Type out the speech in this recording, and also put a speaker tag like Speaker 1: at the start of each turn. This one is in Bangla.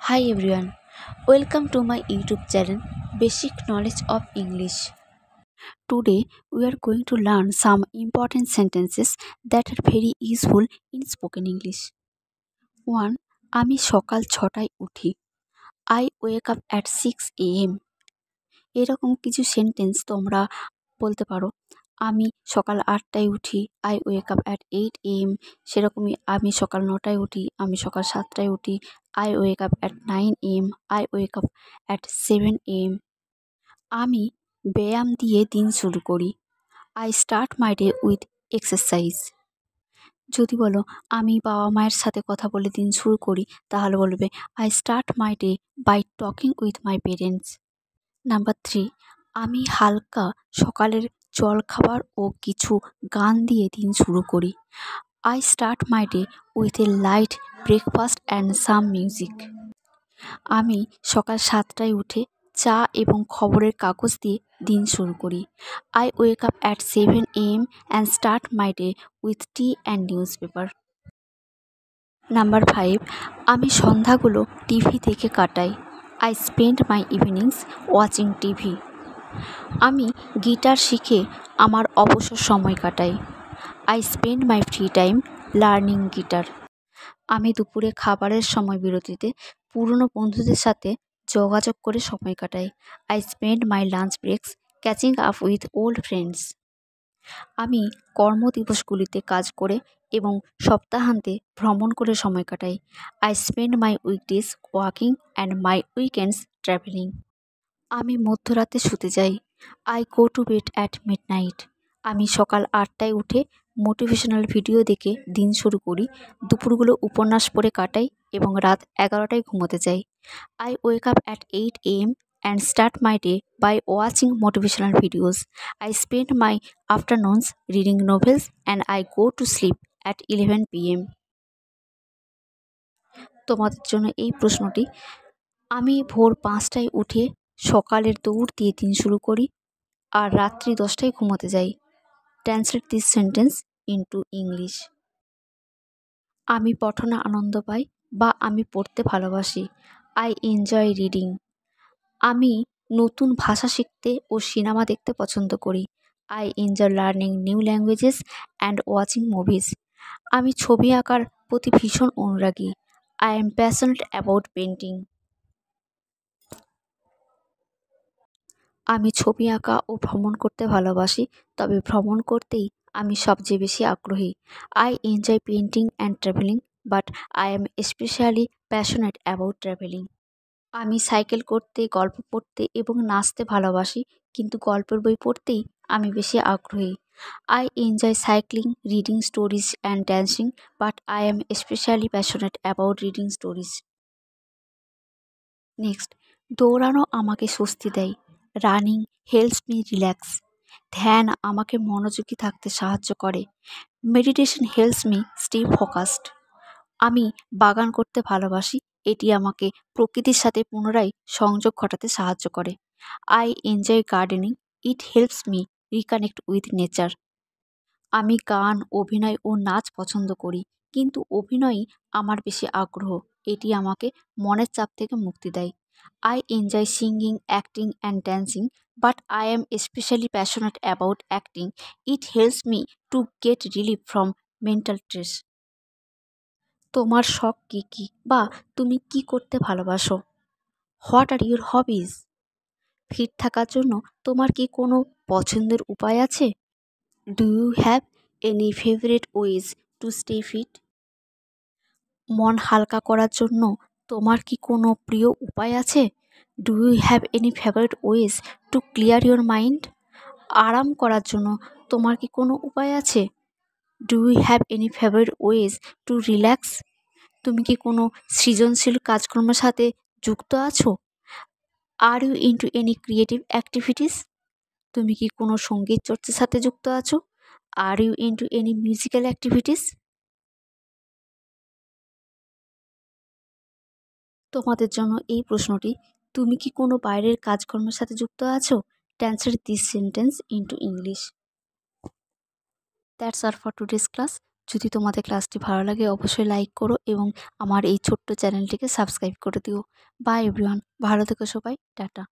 Speaker 1: Hi everyone, welcome to my YouTube channel Basic Knowledge of English. Today we are going to learn some important sentences that are very useful in spoken English. 1. আমি সকাল 6টায় উঠি। I wake up at 6 a.m. এরকম কিছু সেন্টেন্স তোমরা বলতে পারো। আমি সকাল 8টায় উঠি। I wake up at 8 a.m. সেরকমই আমি সকাল 9টায় উঠি। আমি সকাল 7টায় উঠি। I wake up at 9 a.m. I wake up at 7 a.m. আমি ব্যায়াম দিয়ে দিন শুরু করি। I start my day with exercise. যদি বলো আমি বাবা মায়ের সাথে কথা বলে দিন শুরু করি, তাহলে বলবে I start my day by talking with my parents. Number 3, আমি হালকা সকালের জলখাবার ও কিছু গান দিয়ে দিন শুরু করি। I start my day with a light breakfast and some music. আমি সকাল 7টায় উঠে চা এবং খবরের কাগজ দিয়ে দিন শুরু করি। I wake up at 7 a.m. and start my day with tea and newspaper. Number 5, আমি সন্ধ্যাগুলো টিভি দেখে কাটাই। I spend my evenings watching TV. আমি গিটার শিখে আমার অবসর সময় কাটাই। I spend my free time learning guitar. আমি দুপুরে খাবারের সময় বিরতিতে পুরনো বন্ধুদের সাথে যোগাযোগ করে সময় কাটাই। I spend my lunch breaks catching up with old friends. আমি কর্মদিবসগুলিতে কাজ করে এবং সপ্তাহান্তে ভ্রমণ করে সময় কাটাই। I spend my weekdays working and my weekends traveling. আমি মধ্যরাতে শুতে যাই। I go to bed at midnight. আমি সকাল 8টায় উঠে মোটিভেশনাল ভিডিও দেখে দিন শুরু করি। দুপুরগুলো উপন্যাস পড়ে কাটাই এবং রাত 11টায় ঘুমোতে যাই। I wake up at 8 a.m. and start my day by watching motivational videos. I spend my afternoons reading novels and I go to sleep at 11 p.m. তোমাদের জন্য এই প্রশ্নটি, আমি ভোর 5টায় উঠে সকালের দৌড় দিয়ে দিন শুরু করি আর রাত্রি 10টায় ঘুমোতে যাই। Translate this sentence into English. আমি পঠনে আনন্দ পাই বা আমি পড়তে ভালোবাসি। I enjoy reading. আমি নতুন ভাষা শিখতে ও সিনেমা দেখতে পছন্দ করি। I enjoy learning new languages and watching movies. আমি ছবি আঁকার প্রতি ভীষণ অনুরাগী। I am passionate about painting. আমি ছবি আঁকা ও ভ্রমণ করতে ভালোবাসি, তবে ভ্রমণ করতেই আমি সবচেয়ে বেশি আগ্রহী। I enjoy painting and traveling, but I am especially passionate about traveling. আমি সাইকেল করতে, গল্প পড়তে এবং নাচতে ভালোবাসি, কিন্তু গল্পের বই পড়তেই আমি বেশি আগ্রহী। I enjoy cycling, reading stories and dancing, but I am especially passionate about reading stories. Next, দৌড়ানো আমাকে স্বস্তি দেয়। Running helps me relax. ধ্যান আমাকে মনোযোগী থাকতে সাহায্য করে। Meditation helps me stay focused. আমি বাগান করতে ভালোবাসি, এটি আমাকে প্রকৃতির সাথে পুনরায় সংযোগ ঘটাতে সাহায্য করে। I enjoy gardening, it helps me reconnect with nature. আমি গান, অভিনয় ও নাচ পছন্দ করি, কিন্তু অভিনয়ই আমার বেশি আগ্রহ, এটি আমাকে মনের চাপ থেকে মুক্তি দেয়। I enjoy singing, acting and dancing, but I am especially passionate about acting. It helps me to get relief from mental stress. তোমার শখ কী কী বা তুমি কি করতে ভালোবাসো? What are your hobbies? Fit থাকার জন্য তোমার কি কোনো পছন্দের উপায় আছে? Do you have any favourite ways to stay fit? মন হালকা করার জন্য তোমার কি কোনো প্রিয় উপায় আছে? Do you have any favourite ways to clear your mind? আরাম করার জন্য তোমার কি কোনো উপায় আছে? Do you have any favourite ways to relax? তুমি কি কোনো সৃজনশীল কাজকর্মের সাথে যুক্ত আছো? Are you into any creative activities? তুমি কি কোনো সঙ্গীত চর্চার সাথে যুক্ত আছো? Are you into any musical activities? তোমাদের জন্য এই প্রশ্নটি, তুমি কি কোনো বাইরের কাজকর্মের সাথে যুক্ত আছো? Translate this sentence into English. That's all for today's class. যদি তোমাদের ক্লাসটি ভালো লাগে অবশ্যই লাইক করো এবং আমার এই ছোট্ট চ্যানেলটিকে সাবস্ক্রাইব করে দিও। বাই এভরিওয়ান, ভালো থেকো সবাই, টাটা।